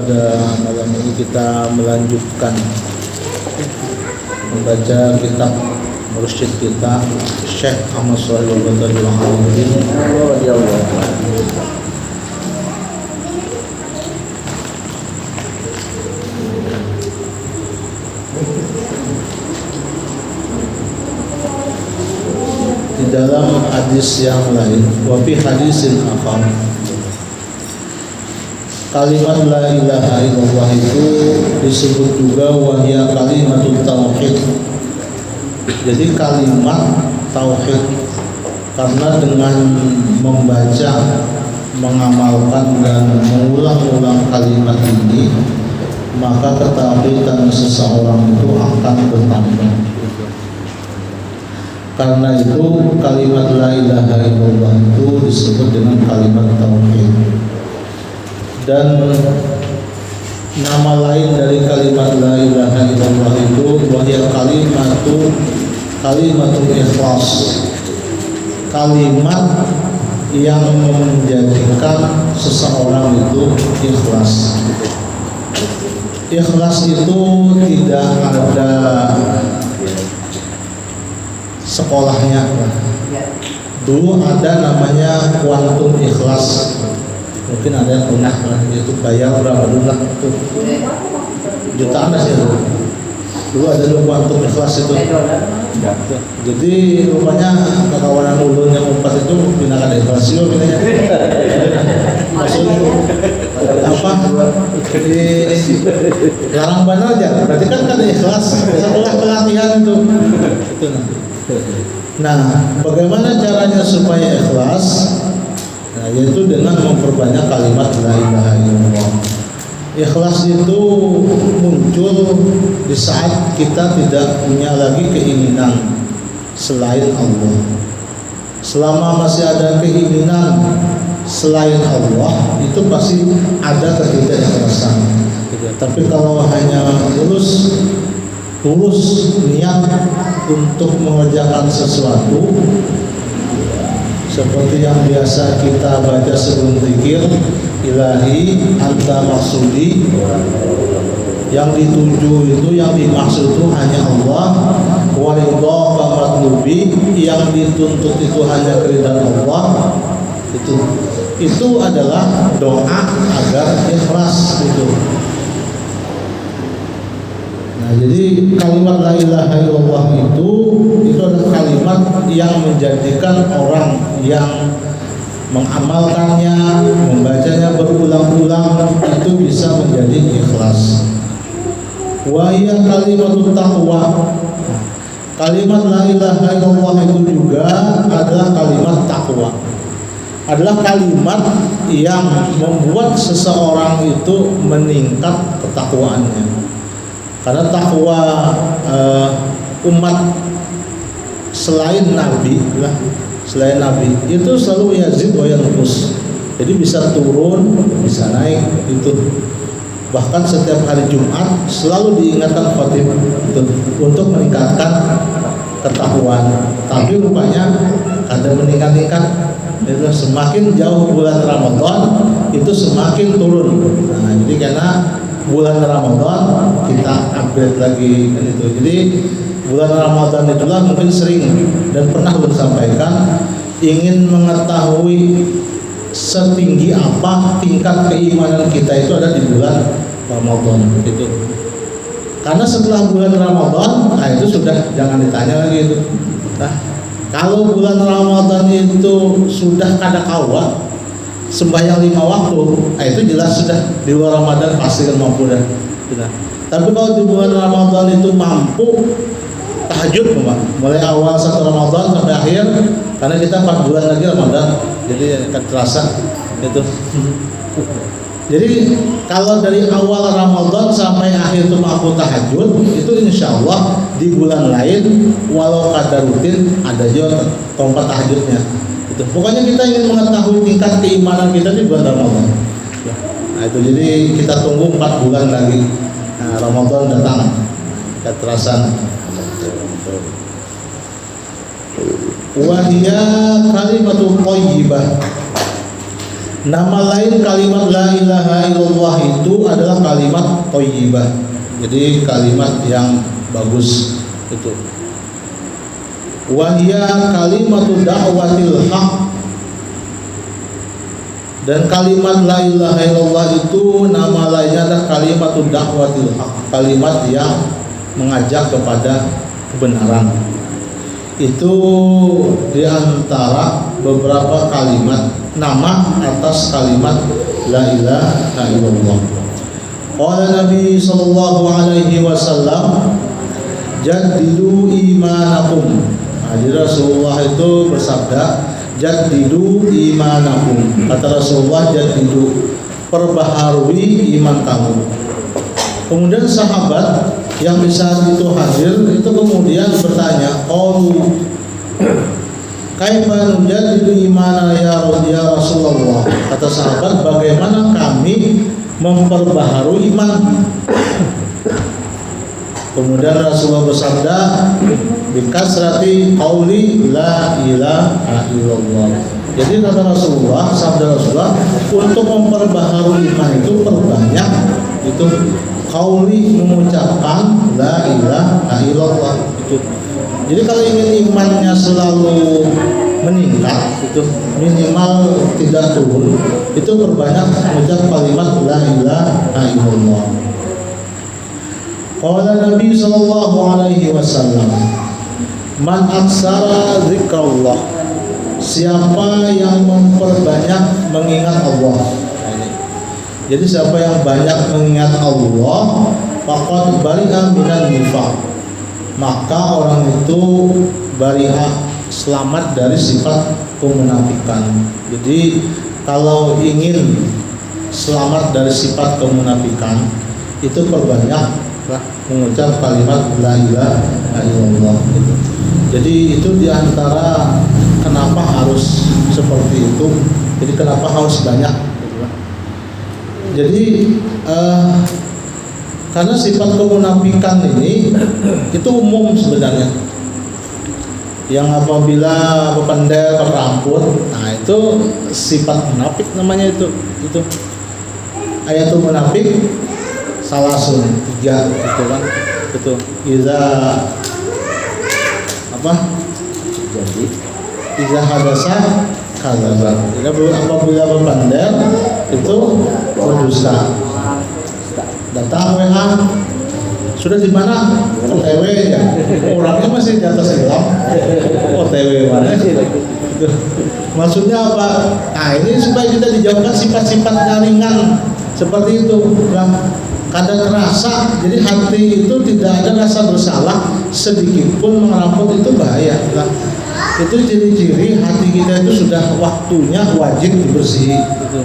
pada malam ini kita melanjutkan membaca kitab mursyid kita Syekh Ahmad Shalih Al-Badruddin. Di dalam hadis yang lain, wa fi hadisin akhar, kalimat la ilaha illallah itu disebut juga wahya kalimatut tauhid. Jadi kalimat tauhid, karena dengan membaca, mengamalkan dan mengulang-ulang kalimat ini, maka ketauhidan seseorang itu akan bertambah. Karena itu kalimat la ilaha illallah itu disebut dengan kalimat tauhid. Dan nama lain dari kalimat la ilaha illallah itu wahya kalimatul ikhlas, kalimat yang menjadikan seseorang itu ikhlas. Ikhlas itu tidak ada sekolahnya. Dulu ada namanya kuantum ikhlas, mungkin ada yang pernah itu bayar berapa dulu lah, itu jutaan sih dulu ada kuantum ikhlas itu. Jadi rupanya kekawanan ulun yang 4 itu binakan ikhlas juga binanya. Maksudnya apa? Jadi larang benar aja. Berarti kan ikhlas setelah pelatihan itu. Nah, bagaimana caranya supaya ikhlas? Nah, yaitu dengan memperbanyak kalimat la ilaha illallah. Ikhlas itu muncul di saat kita tidak punya lagi keinginan selain Allah. Selama masih ada keinginan selain Allah, itu pasti ada ketidakikhlasan. Tapi kalau hanya tulus niat untuk mengerjakan sesuatu, seperti yang biasa kita baca sebelum zikir, ilahi anta maksudi, yang dituju itu, yang dimaksud itu hanya Allah, wa ridha matlubi, yang dituntut itu hanya keridhaan Allah. Itu adalah doa agar ikhlas itu. Nah, jadi kalimat la ilaha illallah itu adalah kalimat yang menjadikan orang yang mengamalkannya, membacanya berulang-ulang itu bisa menjadi ikhlas. Wa hiya kalimatut taqwa. Kalimat la ilaha illallah itu juga adalah kalimat takwa. Adalah kalimat yang membuat seseorang itu meningkat ketakwaannya. Karena takwa umat selain Nabi itu selalu yazid wa yanqus. Jadi bisa turun, bisa naik itu. Bahkan setiap hari Jumat selalu diingatkan khatib itu untuk meningkatkan ketakwaan. Tapi rupanya ada meningkat-meningkat. Itu semakin jauh bulan Ramadan itu semakin turun. Nah, jadi karena bulan Ramadan kita upgrade lagi kan itu. Jadi bulan Ramadan itulah mungkin sering dan pernah bersampaikan ingin mengetahui setinggi apa tingkat keimanan kita itu ada di bulan Ramadan itu. Karena setelah bulan Ramadan, nah itu sudah jangan ditanya lagi itu. Nah, kalau bulan Ramadan itu sudah kadakawa sembahyang 5 waktu, nah itu jelas sudah di luar Ramadan pasti kan mampu dah. Tapi kalau di bulan Ramadan itu mampu tahajud, mulai awal 1 Ramadan sampai akhir, karena kita 4 bulan lagi Ramadan, jadi akan terasa itu. Jadi kalau dari awal Ramadan sampai akhir itu mampu tahajud, itu insya Allah di bulan lain walau kadar rutin ada juga tempat tahajudnya. Itu. Pokoknya kita ingin mengetahui tingkat keimanan kita di bulan Ramadan. Nah itu, jadi kita tunggu 4 bulan lagi. Nah, Ramadan datang, kita terasa. Wahia kalimatul thayyibah. Nama lain kalimat la ilaha illallah itu adalah kalimat thayyibah. Jadi kalimat yang bagus itu. Wa hiya kalimatu da'watil haq. Dan kalimat la ilaha illallah itu nama lainnya adalah kalimat da'watil haq, kalimat yang mengajak kepada kebenaran. Itu diantara beberapa kalimat nama atas kalimat la ilaha illallah. Qala Nabi sallallahu alaihi wasallam, jaddidu imanakum. Jadi Rasulullah itu bersabda, jaddidu imanakum. Kata Rasulullah, jaddidu, perbaharui iman kamu. Kemudian sahabat yang di saat itu hadir itu kemudian bertanya, qalu kaifa nujaddidu imana ya Rasulullah. Kata sahabat, bagaimana kami memperbaharui iman? Kemudian Rasulullah bersabda, bikasrati qauli la ilaha illallah. Jadi kata Rasulullah, sabda Rasulullah, untuk memperbaharui iman itu perbanyak itu qauli, mengucapkan la ilaha illallah itu. Jadi kalau ingin imannya selalu meningkat itu, minimal tidak turun, itu perbanyak mengucap kalimat la ilaha illallah. Qala Nabi sallallahu alaihi wasallam, man aksara zikrullah, siapa yang memperbanyak mengingat Allah. Jadi siapa yang banyak mengingat Allah, faqad bari'a minan nifaq, maka orang itu bari'a, selamat dari sifat kemunafikan. Jadi kalau ingin selamat dari sifat kemunafikan, itu perbanyak mengucap kalimat la ilaha illallah. Jadi itu diantara kenapa harus seperti itu. Jadi kenapa harus banyak? Jadi karena sifat kemunafikan ini itu umum sebenarnya. Yang apabila berpendel, berrambut, nah itu sifat munafik namanya itu. Ayatul munafik salasun, 3 gitu kan. Itu iza apa? Jadi iza hadasa kadzaba. Apabila berpendel itu berdusta. Datang WA, sudah di mana? OTW ya. Orangnya masih di atas Islam. OTW mana sih? Maksudnya apa? Nah ini supaya kita dijauhkan sifat-sifat ringan seperti itu. Kadang rasa, jadi hati itu tidak ada rasa bersalah sedikit pun merampok, itu bahaya. Itu ciri-ciri hati kita itu sudah waktunya wajib dibersihi. Gitu.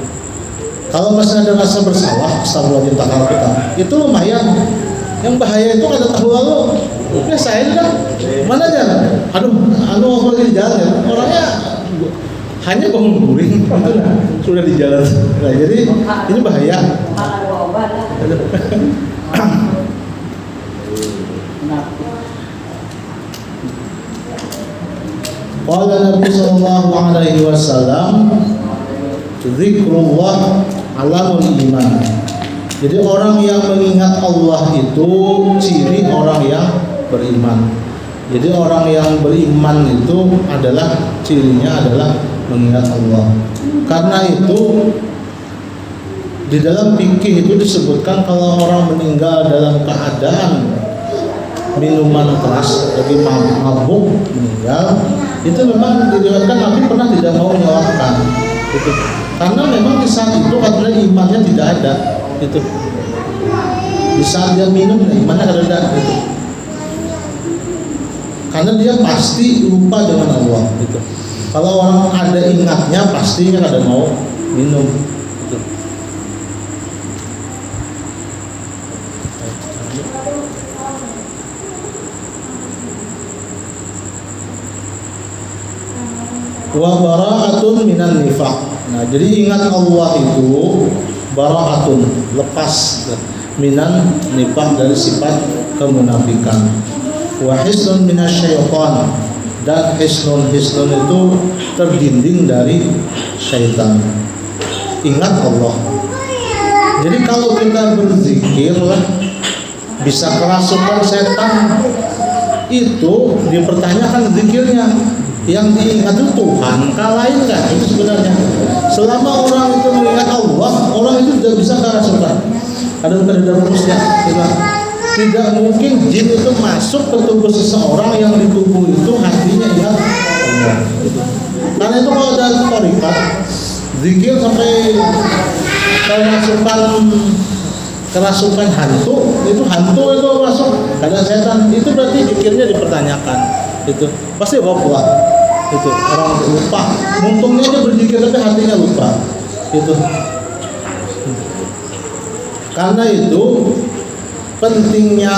Kalau masih ada rasa bersalah, astagfirullahaladzim, takal, itu lumayan. Yang bahaya itu kada tahu lalu, biasain kan, mana jalan? Aduh, aku lagi di jalan ya. Orangnya hanya bangun guring, sudah di jalan. Nah, jadi ini bahaya. Qala Nabi sallallahu alaihi wasallam, zikrullah alamul iman. Jadi orang yang mengingat Allah itu ciri orang yang beriman. Jadi orang yang beriman itu adalah cirinya adalah mengingat Allah. Karena itu di dalam fikih itu disebutkan kalau orang meninggal dalam keadaan minuman keras, jadi mabuk meninggal, itu memang diriwayatkan Nabi pernah tidak mau menyolatkan. Itu karena memang di saat itu katanya imannya tidak ada. Itu di saat dia minum imannya tidak ada. Itu karena dia pasti lupa dengan Allah. Itu kalau orang ada ingatnya pastinya kada mau minum. Itu. Wa bara'atun minan nifaq. Nah, jadi ingat Allah itu bara'atun, lepas minan nifaq dari sifat kemunafikan. Wa hisnun minasyaitan, dan hisnun itu terdinding dari syaitan. ingat Allah. Jadi kalau kita berzikir bisa kerasukan setan, itu dipertanyakan zikirnya. Yang diingat itu Tuhan, lain kan? Itu sebenarnya. Selama orang itu mengingat Allah, orang itu tidak bisa kerasukan. Ada rumusnya. Tidak mungkin jin itu masuk ke tubuh seseorang yang di tubuh itu hatinya ingat Allah. Karena itu kalau ada thariqat, zikir sampai kerasukan hantu itu masuk ada setan, itu berarti zikirnya dipertanyakan. Itu pasti bawa itu orang lupa, untungnya dia berzikir tapi hatinya lupa. Itu karena itu pentingnya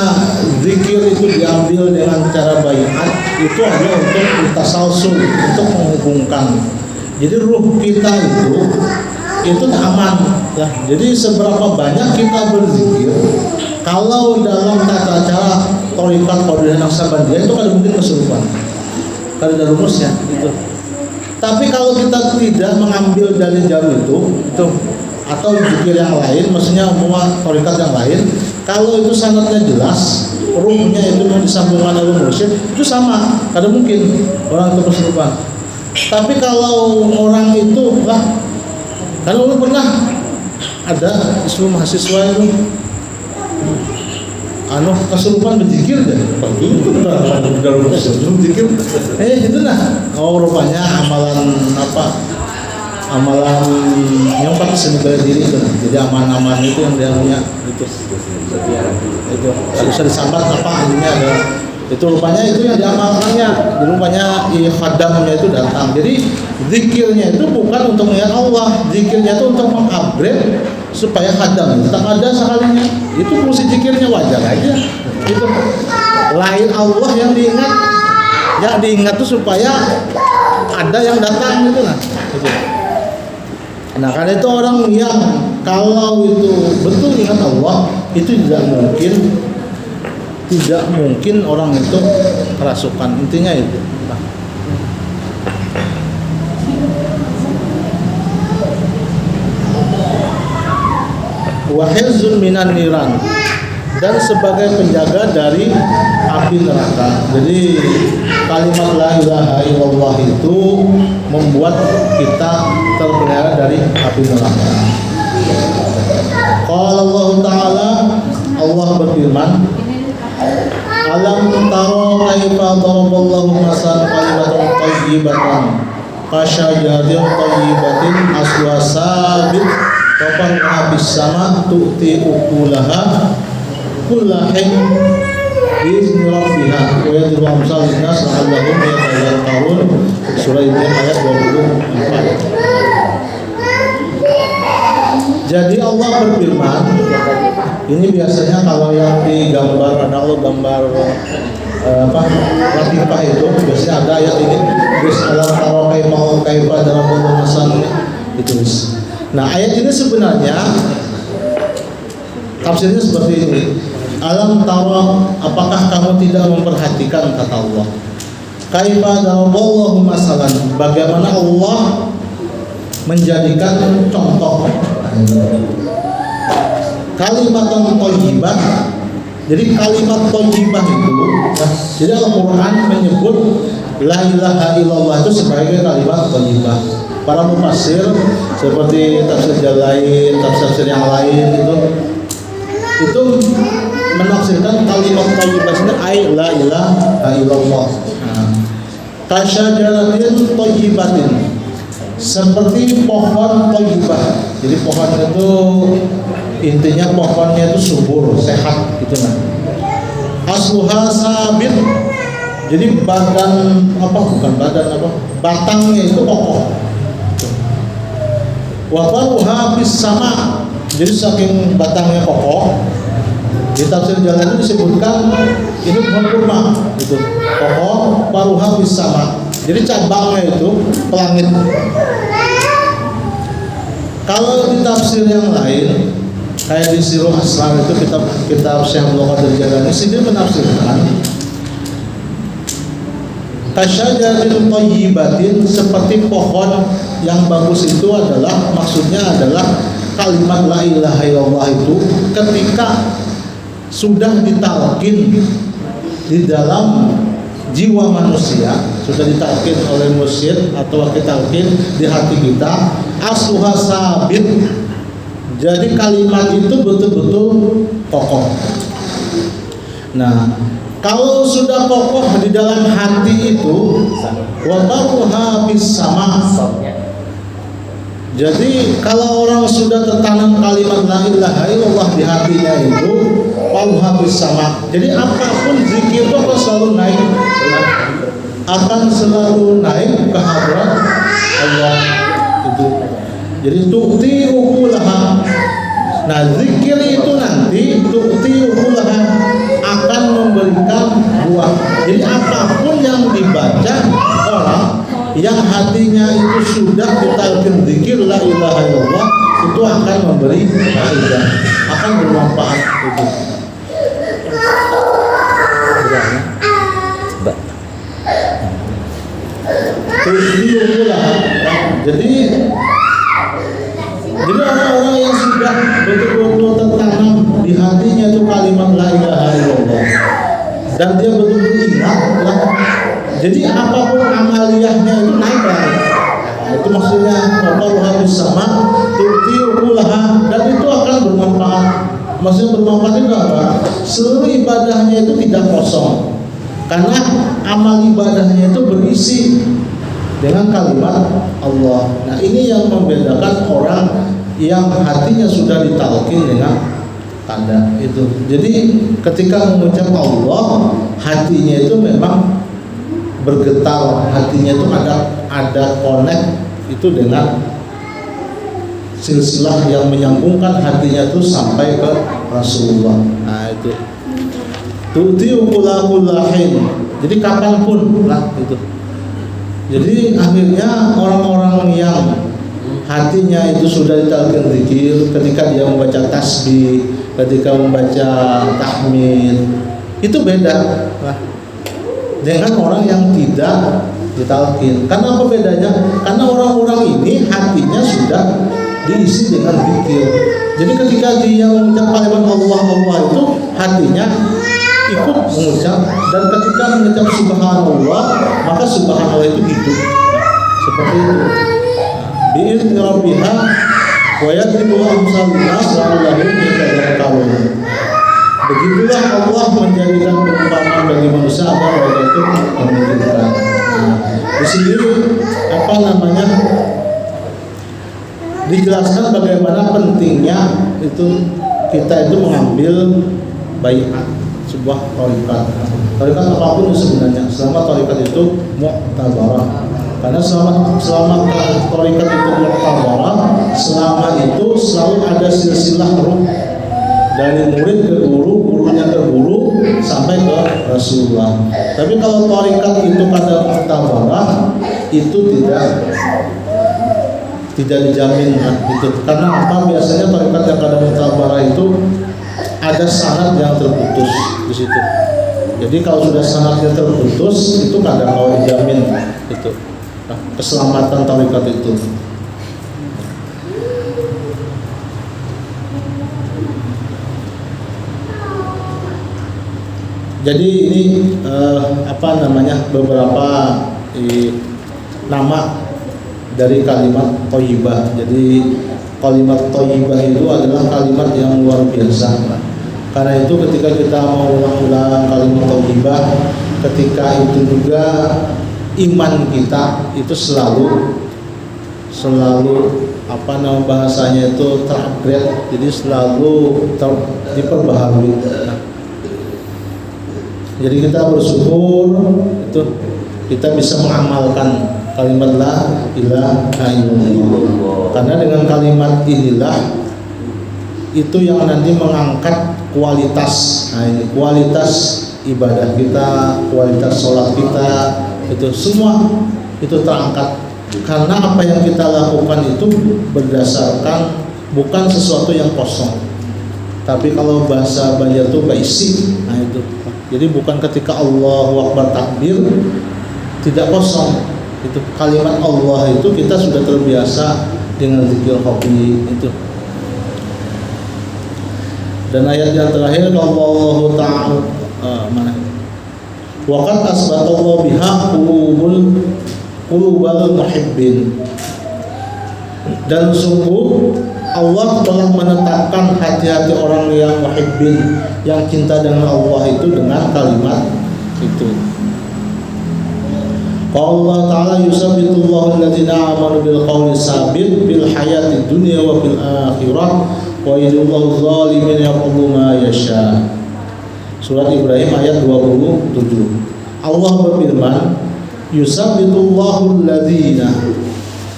zikir itu diambil dengan cara baiat, itu adalah untuk tasalsul, untuk menghubungkan. Jadi ruh kita itu aman. Nah, jadi seberapa banyak kita berzikir, kalau dalam tata cara thariqat Qadiriyah Naqsabandiyah itu kan mungkin kesurupan. Kalau ada rumusnya itu. Tapi kalau kita tidak mengambil dari jalur itu atau zikir yang lain, maksudnya semua thariqat yang lain, kalau itu sanadnya jelas, ruhnya itu mau disambungkan oleh mursyid, itu sama. Kadang mungkin orang itu kesurupan. Tapi kalau orang itu kalau lu pernah ada seluruh mahasiswa itu kesurupan berzikir deh. Itu berzikir. Itu rupanya amalan yang pakai seni bela diri itu. Jadi aman-aman itu yang dia punya itu. Kalau bisa disambat akhirnya ada itu rupanya itu yang diamalkannya. Jadi rupanya khadamnya itu datang. Jadi zikirnya itu bukan untuk mengingat Allah, zikirnya itu untuk mengupgrade supaya khadam tetap ada sekalinya. Itu fungsi zikirnya, wajar aja. Itu lain Allah yang diingat itu supaya ada yang datang gitu gitu. Nah, karena itu orang yang kalau itu betul ingat Allah, itu tidak mungkin orang itu kerasukan. Intinya itu. Wa hirzun minan niran, dan sebagai penjaga dari api neraka. Jadi kalimat la ilaha illallah itu membuat kita terpelihara dari api neraka. Qala Allah Ta'ala, Allah berfirman, alam taro kaifa daraballahu masalan kalimatan thayyibatan kasyajaratin thayyibatin asluha sabit wa far'uha bis sama tu'ti ukulaha kullahin bi'izni rabbiha wa yadru amsal linnas la'allahum yatadhakkarun. Surah Ibrahim ayat 24. Jadi Allah berfirman, ini biasanya kalau yang digambar, kalau gambar latifah itu biasanya ada ayat ini, alam taro kaifa daraballahu masalan, ditulis. Nah, ayat ini sebenarnya tafsirnya seperti ini. Alam taro, apakah kamu tidak memperhatikan, kata Allah, kaifa daraballahu masalan, bagaimana Allah menjadikan contoh kalimat thayyibah. Jadi kalimat thayyibah itu, jadi Al-Quran menyebut la ilaha illallah itu sebagai kalimat thayyibah. Para mufassir seperti tafsir Jalain, tafsir yang lain itu menafsirkan kalimat thayyibah ini ay la ilaha illallah. Kasyajaratin thayyibatin, seperti pohon thayyibah. Jadi pohon itu intinya pohonnya itu subur, sehat gitu kan. Asluha sabit, jadi batangnya itu kokoh. Wa faruha bis sama, jadi saking batangnya kokoh, di tafsir Jalan itu disebutkan ini pohon kurma itu kokoh, faruha bis sama, jadi cabangnya itu pelangit. Kalau di tafsir yang lain, kayak di Sirul Asrar itu kitab Syekh Abdul Qadir Jailani, dia menafsirkan Kasyajarin thayyibatin, seperti pohon yang bagus itu adalah, maksudnya adalah kalimat la ilaha illallah itu ketika sudah ditalkin di dalam jiwa manusia, sudah ditalkin oleh mursyid atau ditalkin di hati kita, asluha sabit. Jadi kalimat itu betul-betul kokoh. Nah, kalau sudah kokoh di dalam hati itu, wabaruha bis sama. Jadi kalau orang sudah tertanam kalimat la ilaha illallah di hatinya itu, wabaruha bis sama. Jadi apapun zikir itu akan selalu naik, ke hadrat Allah itu. Jadi tu'ti ukulaha. Nah, zikir itu nanti tu'ti ukulaha, akan memberikan buah. Jadi apapun yang dibaca orang yang hatinya itu sudah ditalkin zikir la ilaha illallah, itu akan memberi faedah, akan bermanfaat itu. Jadi orang-orang yang sudah betul-betul tertanam di hatinya itu kalimat la ilaha illallah, dan dia betul-betul ingat lah. Jadi apapun amaliyahnya itu naik lagi. Itu maksudnya Allah bersama tuti ukulaha, dan itu akan bermanfaat. Maksudnya bermanfaat itu apa? Seluruh ibadahnya itu tidak kosong, karena amal ibadahnya itu berisi dengan kalimat Allah. Nah, ini yang membedakan orang yang hatinya sudah ditalkin dengan tanda itu. Jadi ketika mengucap Allah, hatinya itu memang bergetar, hatinya itu ada connect itu dengan silsilah yang menyambungkan hatinya itu sampai ke Rasulullah. Nah, itu tuti ukulahin. Jadi kapanpun lah itu. Jadi akhirnya orang-orang yang hatinya itu sudah ditalkin zikir, ketika dia membaca tasbih, ketika membaca tahmid, itu beda lah dengan orang yang tidak ditalkin. Karena apa bedanya? Karena orang-orang ini hatinya sudah diisi dengan zikir. Jadi ketika dia mengucap kalimat Allah itu hatinya ikut mengucap, dan ketika mengucap subhanallah, maka subhanallah itu hidup. Seperti itu. Bi'izni rabbiha wa yadribu amsalna sallallahu alaihi. Begitulah Allah menjadikan perumpamaan bagi manusia agar mereka itu memikirkan. Di sini dijelaskan bagaimana pentingnya itu kita itu mengambil baiat sebuah thariqat. Thariqat apapun sebenarnya, selama thariqat itu mu'tabarah. Karena selama thariqat itu mu'tabarah, selama itu selalu ada silsilah ruh dari murid ke guru, gurunya ke guru sampai ke Rasulullah. Tapi kalau thariqat itu pada mu'tabarah, itu tidak dijamin gitu. Karena apa? Biasanya thariqat yang pada mu'tabarah itu ada sanad yang terputus di situ. Jadi kalau sudah sanadnya terputus, itu kadang mau dijamin itu keselamatan thariqat itu. Jadi ini beberapa nama dari kalimat thayyibah. Jadi kalimat thayyibah itu adalah kalimat yang luar biasa. Karena itu ketika kita mau ulang-ulang kalimat thayyibah, ketika itu juga iman kita itu selalu bahasanya itu terupgrade, jadi selalu diperbaharui. Jadi kita bersyukur itu kita bisa mengamalkan kalimat la ilaha illallah. Karena dengan kalimat inilah itu yang nanti mengangkat kualitas. Nah, ini kualitas ibadah kita, kualitas sholat kita, itu semua itu terangkat. Karena apa yang kita lakukan itu berdasarkan bukan sesuatu yang kosong. Tapi kalau bahasa Banjar itu baisi. Nah itu. Jadi bukan ketika Allahu Akbar takbir tidak kosong. Itu kalimat Allah itu kita sudah terbiasa dengan zikir khafi itu. Dan ayat yang terakhir Allah Ta'ala mana? Waqad asbatallahu biha qulubal muhibbin. Dan sungguh Allah telah menetapkan hati-hati orang yang muhibbin, yang cinta dengan Allah itu dengan kalimat itu. Allah Ta'ala yusabbitullahu alladhina amanu bil qawli sabit bil hayati dunya wa fil akhirah wa yudhillu zalimin yaqulu ma yasha. Surat Ibrahim ayat 27. Allah berfirman, yusabbitullahu alladhina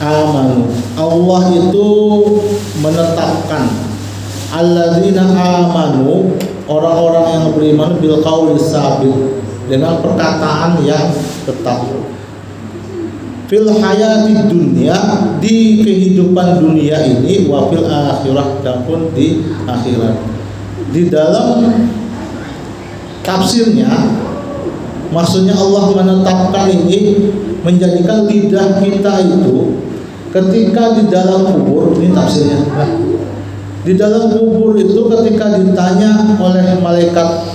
amanu. Allah itu menetapkan alladzina amanu, orang-orang yang beriman, bil qawli sabit, dengan perkataan yang tetap, fil hayati dunia, di kehidupan dunia ini, wa fil akhirah, dan pun di akhirat. Di dalam tafsirnya, maksudnya Allah menetapkan ini, menjadikan lidah kita itu ketika di dalam kubur, ini tafsirnya. Di dalam kubur itu ketika ditanya oleh malaikat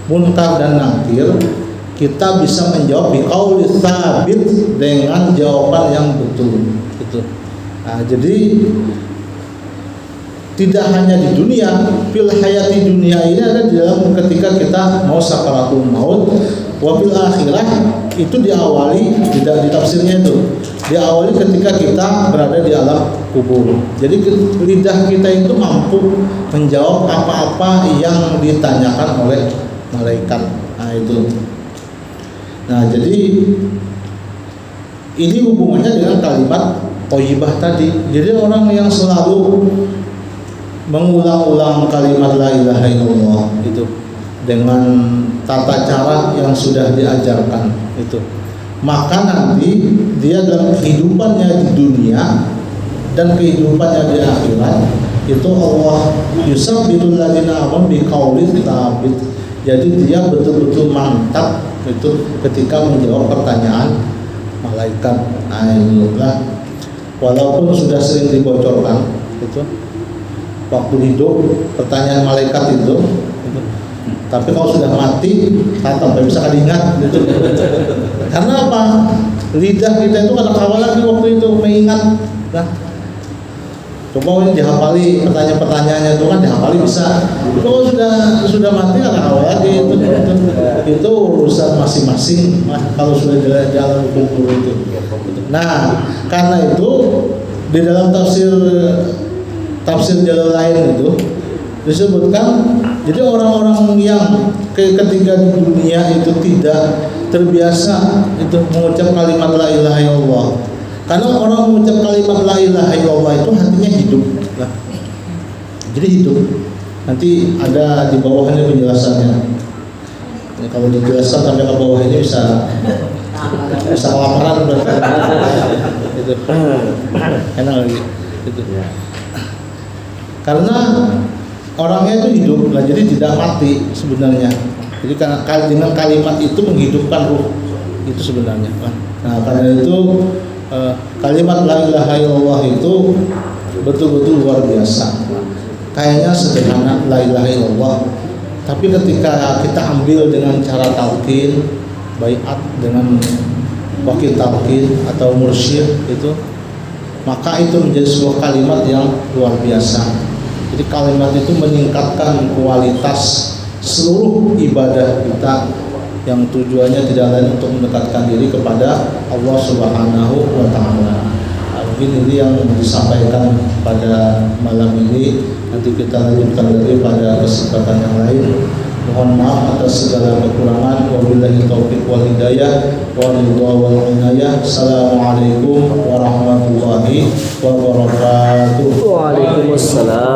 Munkar dan Nakir, kita bisa menjawab biqauli tsabit, dengan jawaban yang betul gitu. Nah, jadi tidak hanya di dunia, fil hayati dunia ini ada di dalam ketika kita mau sakaratul maut, wa fil akhirah itu diawali, tidak di tafsirnya itu diawali ketika kita berada di alam kubur. Jadi lidah kita itu mampu menjawab apa-apa yang ditanyakan oleh malaikat. Nah itu. Nah jadi ini hubungannya dengan kalimat thayyibah tadi. Jadi orang yang selalu mengulang-ulang kalimat la ilaha illallah itu dengan tata cara yang sudah diajarkan itu, maka nanti dia dalam kehidupannya di dunia dan kehidupannya di akhirat itu Allah yusabbitul ladzina amanu biqauli tsabit. Jadi dia betul-betul mantap itu ketika menjawab pertanyaan malaikat. Nah, walaupun sudah sering dibocorkan itu waktu hidup pertanyaan malaikat itu, tapi kalau sudah mati tetap tidak bisa diingat gitu. Karena apa? Lidah kita itu kadang kala lagi waktu itu mengingat. Nah, coba ini dihafali pertanyaan-pertanyaannya itu kan dihafali bisa. Kalau sudah mati kadang kala lagi itu urusan masing-masing. Kalau sudah jalan kubur itu. Nah, karena itu di dalam tafsir jalan lain itu disebutkan, jadi orang-orang yang ketiga di dunia itu tidak terbiasa itu mengucap kalimat la ilaha illallah. Karena orang mengucap kalimat la ilaha illallah itu hatinya hidup lah. Jadi hidup. Nanti ada di bawahnya penjelasannya. Ini kalau dijelaskan sampai ke bawah ini bisa kelaparan berarti. Itu enak lagi itu. Karena orangnya itu hidup, lah jadi tidak mati sebenarnya. Jadi karena dengan kalimat itu menghidupkan ruh itu sebenarnya. Nah karena itu kalimat la ilaha illallah itu betul-betul luar biasa. Kayaknya sederhana la ilaha illallah, tapi ketika kita ambil dengan cara talqin, baiat dengan wakil talqin atau mursyid itu, maka itu menjadi sebuah kalimat yang luar biasa. Jadi kalimat itu meningkatkan kualitas seluruh ibadah kita yang tujuannya tidak lain untuk mendekatkan diri kepada Allah Subhanahu wa Ta'ala. Mungkin ini yang disampaikan pada malam ini. Nanti kita lanjutkan lagi pada kesempatan yang lain. Mohon maaf atas segala kekurangan. Wabillahi taufiq wal hidayah wa ridha wal inayah. Assalamualaikum warahmatullahi wabarakatuh. Waalaikumsalam.